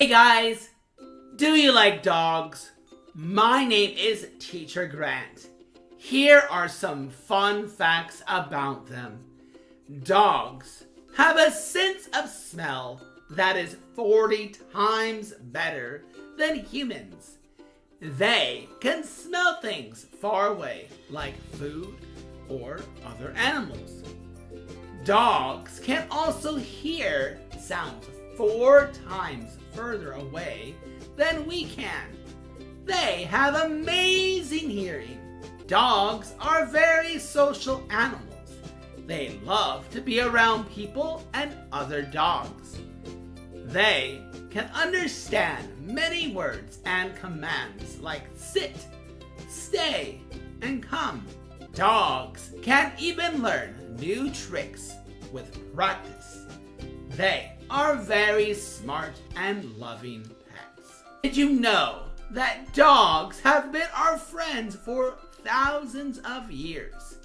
Hey guys, do you like dogs? My name is Teacher Grant. Here are some fun facts about them. Dogs have a sense of smell that is 40 times better than humans. They can smell things far away, like food or other animals. Dogs can also hear sounds 4 times further away than we can. They have amazing hearing. Dogs are very social animals. They love to be around people and other dogs. They can understand many words and commands like sit, stay, and come. Dogs can even learn new tricks with practice. They are very smart and loving pets. Did you know that dogs have been our friends for thousands of years?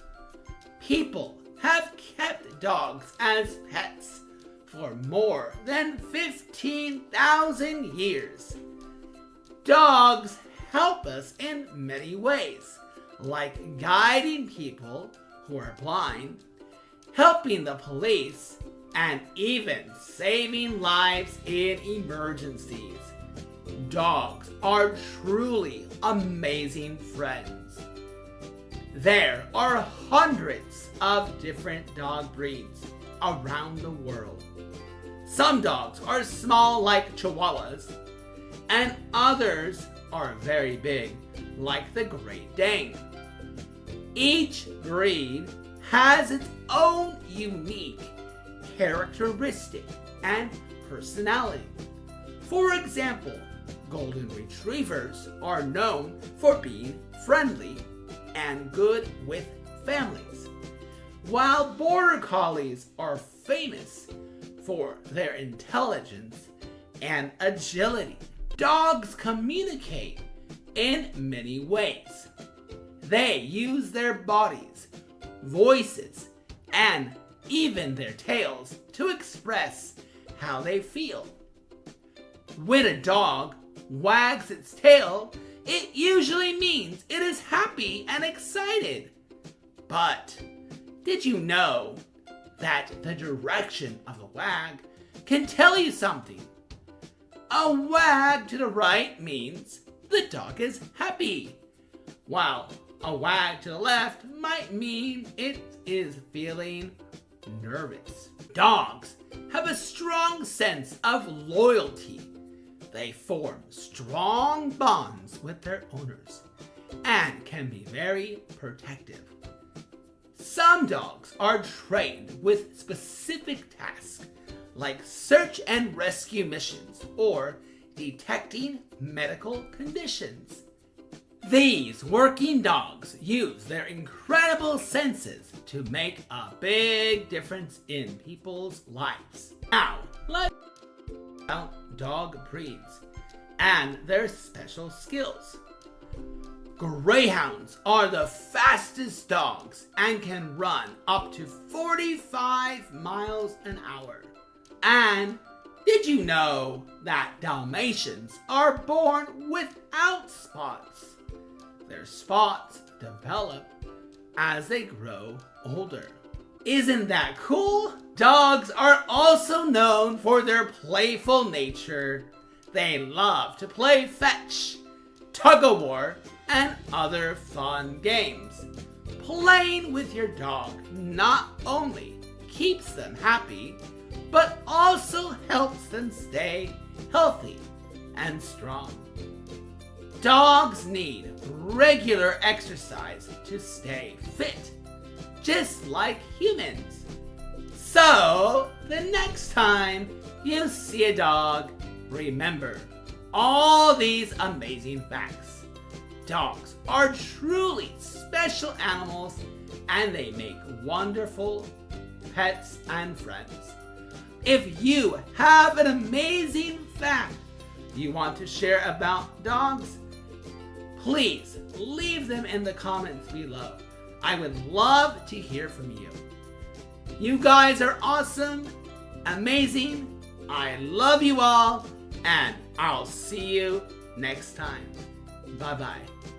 People have kept dogs as pets for more than 15,000 years. Dogs help us in many ways, like guiding people who are blind, helping the police, and even saving lives in emergencies. Dogs are truly amazing friends. There are hundreds of different dog breeds around the world. Some dogs are small like Chihuahuas, and others are very big like the Great Dane. Each breed has its own unique characteristic and personality. For example, Golden Retrievers are known for being friendly and good with families, while Border Collies are famous for their intelligence and agility. Dogs communicate in many ways. They use their bodies, voices, and even their tails to express how they feel. When a dog wags its tail, it usually means it is happy and excited. But did you know that the direction of a wag can tell you something? A wag to the right means the dog is happy, while a wag to the left might mean it is feeling nervous. Dogs have a strong sense of loyalty. They form strong bonds with their owners and can be very protective. Some dogs are trained with specific tasks like search and rescue missions or detecting medical conditions. These working dogs use their incredible senses to make a big difference in people's lives. Now, let's talk about dog breeds and their special skills. Greyhounds are the fastest dogs and can run up to 45 miles an hour. And did you know that Dalmatians are born without spots? Their spots develop as they grow older. Isn't that cool? Dogs are also known for their playful nature. They love to play fetch, tug-of-war, and other fun games. Playing with your dog not only keeps them happy, but also helps them stay healthy and strong. Dogs need regular exercise to stay fit, just like humans. So, the next time you see a dog, remember all these amazing facts. Dogs are truly special animals, and they make wonderful pets and friends. If you have an amazing fact you want to share about dogs, please leave them in the comments below. I would love to hear from you. You guys are awesome, amazing. I love you all, and I'll see you next time. Bye bye.